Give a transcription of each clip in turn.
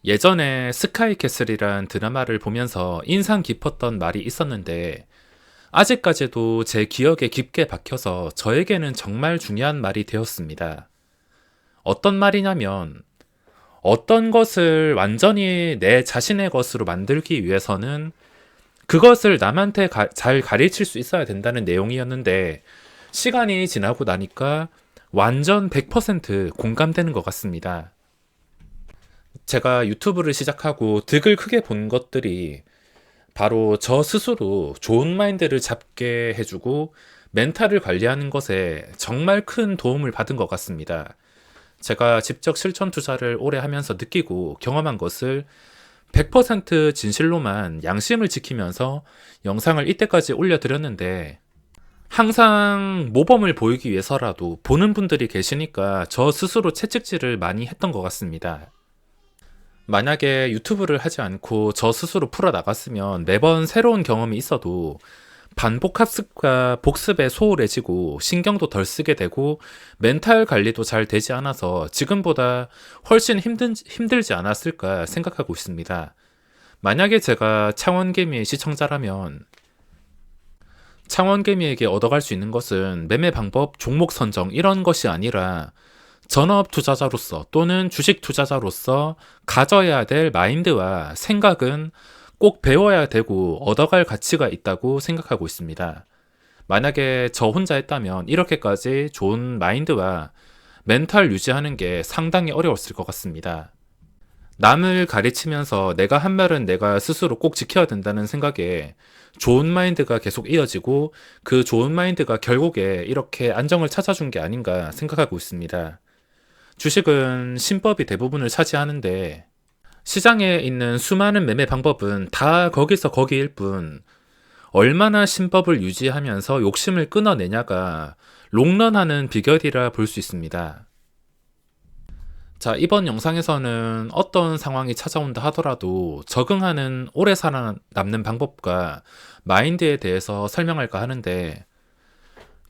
예전에 스카이캐슬이란 드라마를 보면서 인상 깊었던 말이 있었는데 아직까지도 제 기억에 깊게 박혀서 저에게는 정말 중요한 말이 되었습니다. 어떤 말이냐면 어떤 것을 완전히 내 자신의 것으로 만들기 위해서는 그것을 남한테 잘 가르칠 수 있어야 된다는 내용이었는데 시간이 지나고 나니까 완전 100% 공감되는 것 같습니다. 제가 유튜브를 시작하고 득을 크게 본 것들이 바로 저 스스로 좋은 마인드를 잡게 해주고 멘탈을 관리하는 것에 정말 큰 도움을 받은 것 같습니다. 제가 직접 실천 투자를 오래 하면서 느끼고 경험한 것을 100% 진실로만 양심을 지키면서 영상을 이때까지 올려드렸는데 항상 모범을 보이기 위해서라도 보는 분들이 계시니까 저 스스로 채찍질을 많이 했던 것 같습니다. 만약에 유튜브를 하지 않고 저 스스로 풀어나갔으면 매번 새로운 경험이 있어도 반복 학습과 복습에 소홀해지고 신경도 덜 쓰게 되고 멘탈 관리도 잘 되지 않아서 지금보다 훨씬 힘들지 않았을까 생각하고 있습니다. 만약에 제가 창원개미의 시청자라면 창원개미에게 얻어갈 수 있는 것은 매매 방법, 종목 선정 이런 것이 아니라 전업 투자자로서 또는 주식 투자자로서 가져야 될 마인드와 생각은 꼭 배워야 되고 얻어갈 가치가 있다고 생각하고 있습니다. 만약에 저 혼자 했다면 이렇게까지 좋은 마인드와 멘탈 유지하는 게 상당히 어려웠을 것 같습니다. 남을 가르치면서 내가 한 말은 내가 스스로 꼭 지켜야 된다는 생각에 좋은 마인드가 계속 이어지고 그 좋은 마인드가 결국에 이렇게 안정을 찾아준 게 아닌가 생각하고 있습니다. 주식은 신법이 대부분을 차지하는데 시장에 있는 수많은 매매 방법은 다 거기서 거기일 뿐 얼마나 신법을 유지하면서 욕심을 끊어내냐가 롱런하는 비결이라 볼 수 있습니다. 자, 이번 영상에서는 어떤 상황이 찾아온다 하더라도 적응하는 오래 살아남는 방법과 마인드에 대해서 설명할까 하는데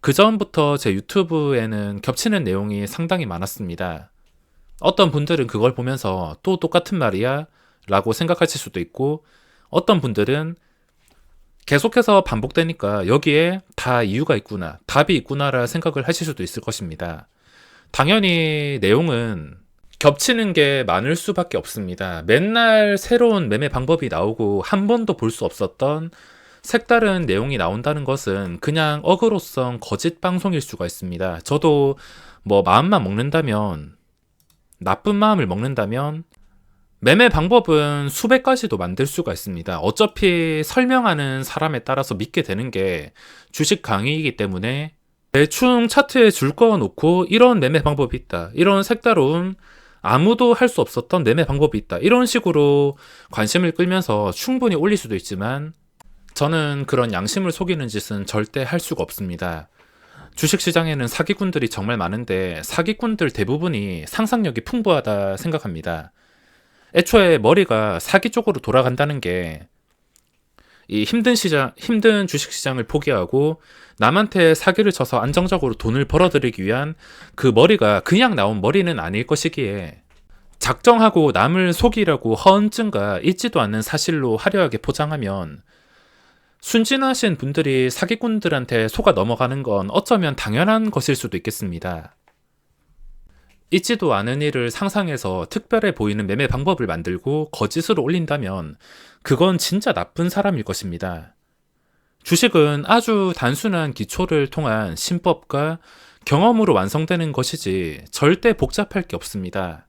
그 전부터 제 유튜브에는 겹치는 내용이 상당히 많았습니다. 어떤 분들은 그걸 보면서 또 똑같은 말이야? 라고 생각하실 수도 있고 어떤 분들은 계속해서 반복되니까 여기에 다 이유가 있구나, 답이 있구나라 생각을 하실 수도 있을 것입니다. 당연히 내용은 겹치는 게 많을 수밖에 없습니다. 맨날 새로운 매매 방법이 나오고 한 번도 볼 수 없었던 색다른 내용이 나온다는 것은 그냥 어그로성 거짓 방송일 수가 있습니다. 저도 마음만 먹는다면, 나쁜 마음을 먹는다면 매매 방법은 수백 가지도 만들 수가 있습니다. 어차피 설명하는 사람에 따라서 믿게 되는 게 주식 강의이기 때문에 대충 차트에 줄 거 놓고 이런 매매 방법이 있다, 이런 색다로운 아무도 할 수 없었던 매매 방법이 있다, 이런 식으로 관심을 끌면서 충분히 올릴 수도 있지만 저는 그런 양심을 속이는 짓은 절대 할 수가 없습니다. 주식시장에는 사기꾼들이 정말 많은데 사기꾼들 대부분이 상상력이 풍부하다 생각합니다. 애초에 머리가 사기 쪽으로 돌아간다는 게 이 힘든 주식시장을 포기하고 남한테 사기를 쳐서 안정적으로 돈을 벌어들이기 위한 그 머리가 그냥 나온 머리는 아닐 것이기에 작정하고 남을 속이려고 허언증과 있지도 않는 사실로 화려하게 포장하면 순진하신 분들이 사기꾼들한테 속아 넘어가는 건 어쩌면 당연한 것일 수도 있겠습니다. 있지도 않은 일을 상상해서 특별해 보이는 매매 방법을 만들고 거짓으로 올린다면 그건 진짜 나쁜 사람일 것입니다. 주식은 아주 단순한 기초를 통한 신법과 경험으로 완성되는 것이지 절대 복잡할 게 없습니다.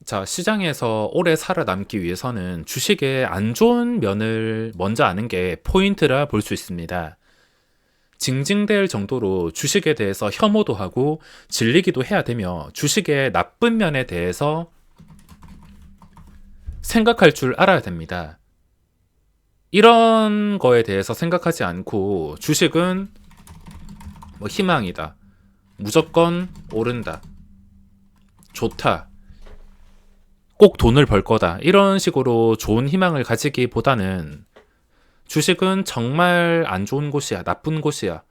자, 시장에서 오래 살아남기 위해서는 주식의 안 좋은 면을 먼저 아는 게 포인트라 볼 수 있습니다. 징징댈 정도로 주식에 대해서 혐오도 하고 질리기도 해야 되며 주식의 나쁜 면에 대해서 생각할 줄 알아야 됩니다. 이런 거에 대해서 생각하지 않고 주식은 희망이다, 무조건 오른다, 좋다, 꼭 돈을 벌 거다, 이런 식으로 좋은 희망을 가지기보다는 주식은 정말 안 좋은 곳이야, 나쁜 곳이야,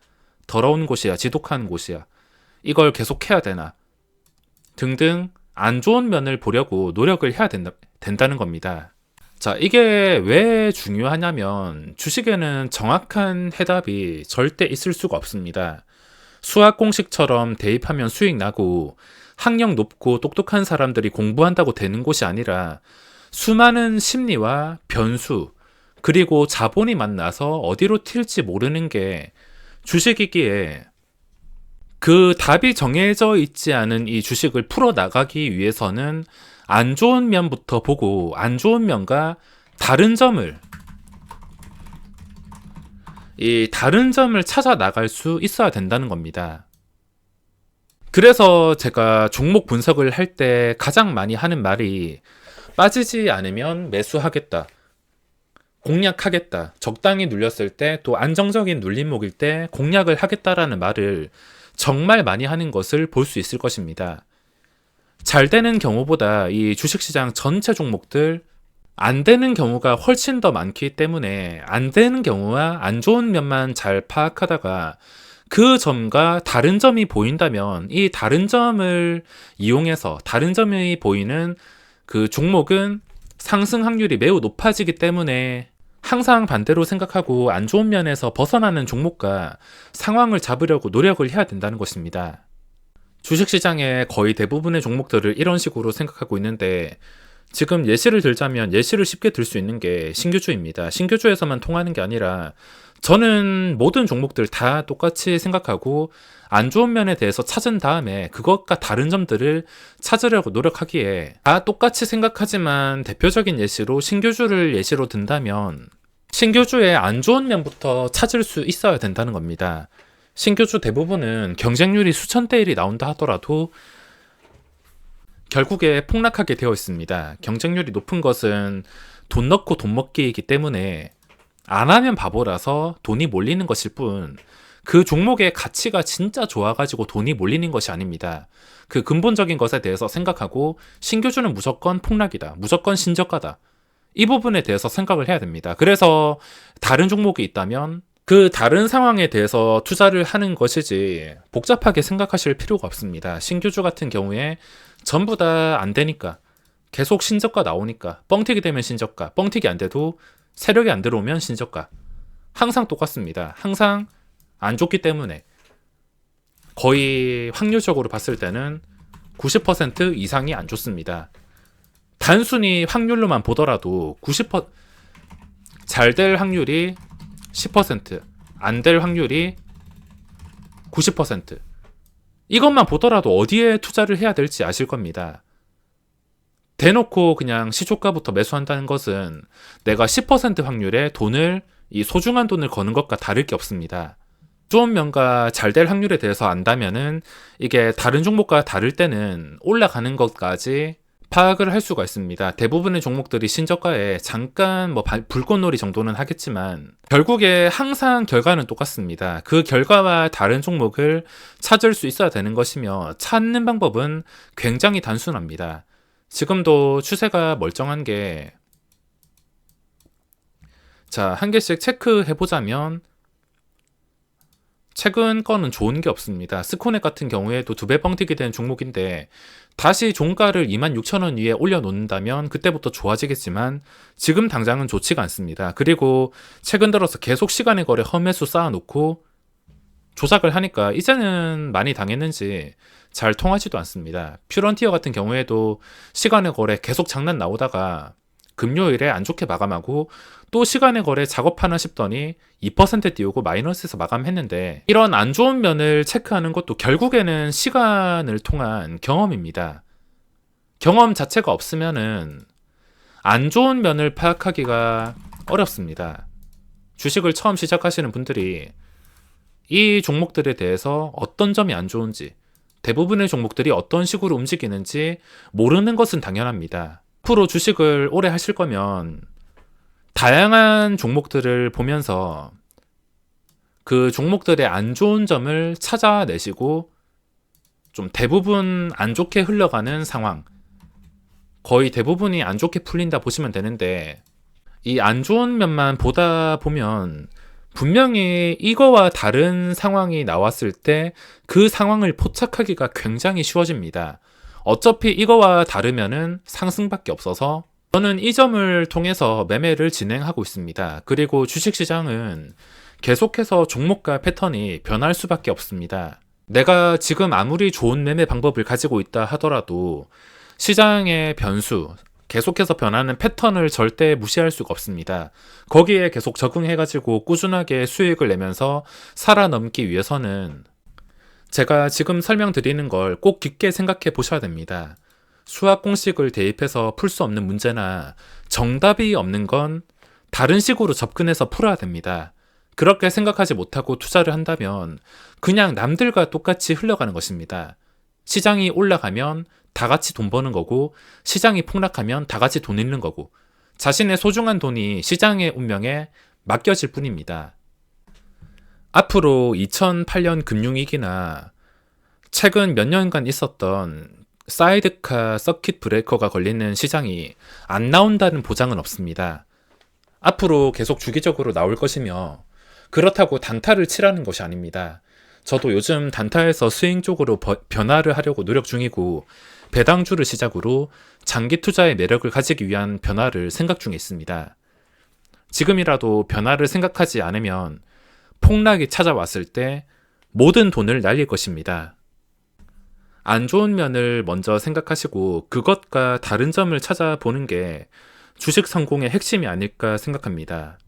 더러운 곳이야, 지독한 곳이야, 이걸 계속 해야 되나 등등 안 좋은 면을 보려고 노력을 해야 된다는 겁니다. 자, 이게 왜 중요하냐면 주식에는 정확한 해답이 절대 있을 수가 없습니다. 수학 공식처럼 대입하면 수익 나고 학력 높고 똑똑한 사람들이 공부한다고 되는 곳이 아니라 수많은 심리와 변수, 그리고 자본이 만나서 어디로 튈지 모르는 게 주식이기에 그 답이 정해져 있지 않은 이 주식을 풀어나가기 위해서는 안 좋은 면부터 보고 안 좋은 면과 다른 점을 찾아 나갈 수 있어야 된다는 겁니다. 그래서 제가 종목 분석을 할 때 가장 많이 하는 말이 빠지지 않으면 매수하겠다, 공략하겠다, 적당히 눌렸을 때 또 안정적인 눌림목일 때 공략을 하겠다라는 말을 정말 많이 하는 것을 볼 수 있을 것입니다. 잘 되는 경우보다 이 주식시장 전체 종목들 안 되는 경우가 훨씬 더 많기 때문에 안 되는 경우와 안 좋은 면만 잘 파악하다가 그 점과 다른 점이 보인다면 이 다른 점을 이용해서 다른 점이 보이는 그 종목은 상승 확률이 매우 높아지기 때문에 항상 반대로 생각하고 안 좋은 면에서 벗어나는 종목과 상황을 잡으려고 노력을 해야 된다는 것입니다. 주식시장의 거의 대부분의 종목들을 이런 식으로 생각하고 있는데 지금 예시를 들자면 예시를 쉽게 들 수 있는 게 신규주입니다. 신규주에서만 통하는 게 아니라 저는 모든 종목들 다 똑같이 생각하고 안 좋은 면에 대해서 찾은 다음에 그것과 다른 점들을 찾으려고 노력하기에 다 똑같이 생각하지만 대표적인 예시로 신규주를 예시로 든다면 신규주의 안 좋은 면부터 찾을 수 있어야 된다는 겁니다. 신규주 대부분은 경쟁률이 수천 대 1이 나온다 하더라도 결국에 폭락하게 되어 있습니다. 경쟁률이 높은 것은 돈 넣고 돈 먹기이기 때문에 안 하면 바보라서 돈이 몰리는 것일 뿐 그 종목의 가치가 진짜 좋아가지고 돈이 몰리는 것이 아닙니다. 그 근본적인 것에 대해서 생각하고 신규주는 무조건 폭락이다, 무조건 신저가다, 이 부분에 대해서 생각을 해야 됩니다. 그래서 다른 종목이 있다면 그 다른 상황에 대해서 투자를 하는 것이지 복잡하게 생각하실 필요가 없습니다. 신규주 같은 경우에 전부 다 안 되니까 계속 신저가 나오니까 뻥튀기 되면 신저가, 뻥튀기 안 돼도 세력이 안 들어오면 신저가, 항상 똑같습니다. 항상 안 좋기 때문에 거의 확률적으로 봤을 때는 90% 이상이 안 좋습니다. 단순히 확률로만 보더라도 90% 잘 될 확률이 10%, 안 될 확률이 90%. 이것만 보더라도 어디에 투자를 해야 될지 아실 겁니다. 대놓고 그냥 시초가부터 매수한다는 것은 내가 10% 확률의 돈을, 이 소중한 돈을 거는 것과 다를 게 없습니다. 좋은 면과 잘 될 확률에 대해서 안다면은 이게 다른 종목과 다를 때는 올라가는 것까지 파악을 할 수가 있습니다. 대부분의 종목들이 신저가에 잠깐 불꽃놀이 정도는 하겠지만 결국에 항상 결과는 똑같습니다. 그 결과와 다른 종목을 찾을 수 있어야 되는 것이며 찾는 방법은 굉장히 단순합니다. 지금도 추세가 멀쩡한 게 자, 한 개씩 체크해 보자면 최근 거는 좋은 게 없습니다. 스코넥 같은 경우에도 2배 뻥튀기 된 종목인데 다시 종가를 26,000원 위에 올려놓는다면 그때부터 좋아지겠지만 지금 당장은 좋지가 않습니다. 그리고 최근 들어서 계속 시간의 거래 험매수 쌓아놓고 조작을 하니까 이제는 많이 당했는지 잘 통하지도 않습니다. 퓨런티어 같은 경우에도 시간의 거래 계속 장난 나오다가 금요일에 안 좋게 마감하고 또 시간의 거래 작업하나 싶더니 2% 띄우고 마이너스에서 마감했는데 이런 안 좋은 면을 체크하는 것도 결국에는 시간을 통한 경험입니다. 경험 자체가 없으면은 안 좋은 면을 파악하기가 어렵습니다. 주식을 처음 시작하시는 분들이 이 종목들에 대해서 어떤 점이 안 좋은지, 대부분의 종목들이 어떤 식으로 움직이는지 모르는 것은 당연합니다. 앞으로 주식을 오래 하실 거면 다양한 종목들을 보면서 그 종목들의 안 좋은 점을 찾아내시고 좀 대부분 안 좋게 흘러가는 상황, 거의 대부분이 안 좋게 풀린다 보시면 되는데 이 안 좋은 면만 보다 보면 분명히 이거와 다른 상황이 나왔을 때 그 상황을 포착하기가 굉장히 쉬워집니다. 어차피 이거와 다르면은 상승밖에 없어서 저는 이 점을 통해서 매매를 진행하고 있습니다. 그리고 주식시장은 계속해서 종목과 패턴이 변할 수밖에 없습니다. 내가 지금 아무리 좋은 매매 방법을 가지고 있다 하더라도 시장의 변수, 계속해서 변하는 패턴을 절대 무시할 수가 없습니다. 거기에 계속 적응해가지고 꾸준하게 수익을 내면서 살아남기 위해서는 제가 지금 설명드리는 걸 꼭 깊게 생각해 보셔야 됩니다. 수학 공식을 대입해서 풀 수 없는 문제나 정답이 없는 건 다른 식으로 접근해서 풀어야 됩니다. 그렇게 생각하지 못하고 투자를 한다면 그냥 남들과 똑같이 흘러가는 것입니다. 시장이 올라가면 다 같이 돈 버는 거고, 시장이 폭락하면 다 같이 돈 잃는 거고, 자신의 소중한 돈이 시장의 운명에 맡겨질 뿐입니다. 앞으로 2008년 금융위기나 최근 몇 년간 있었던 사이드카 서킷 브레이커가 걸리는 시장이 안 나온다는 보장은 없습니다. 앞으로 계속 주기적으로 나올 것이며, 그렇다고 단타를 치라는 것이 아닙니다. 저도 요즘 단타에서 스윙 쪽으로 변화를 하려고 노력 중이고, 배당주를 시작으로 장기 투자의 매력을 가지기 위한 변화를 생각 중에 있습니다. 지금이라도 변화를 생각하지 않으면 폭락이 찾아왔을 때 모든 돈을 날릴 것입니다. 안 좋은 면을 먼저 생각하시고 그것과 다른 점을 찾아보는 게 주식 성공의 핵심이 아닐까 생각합니다.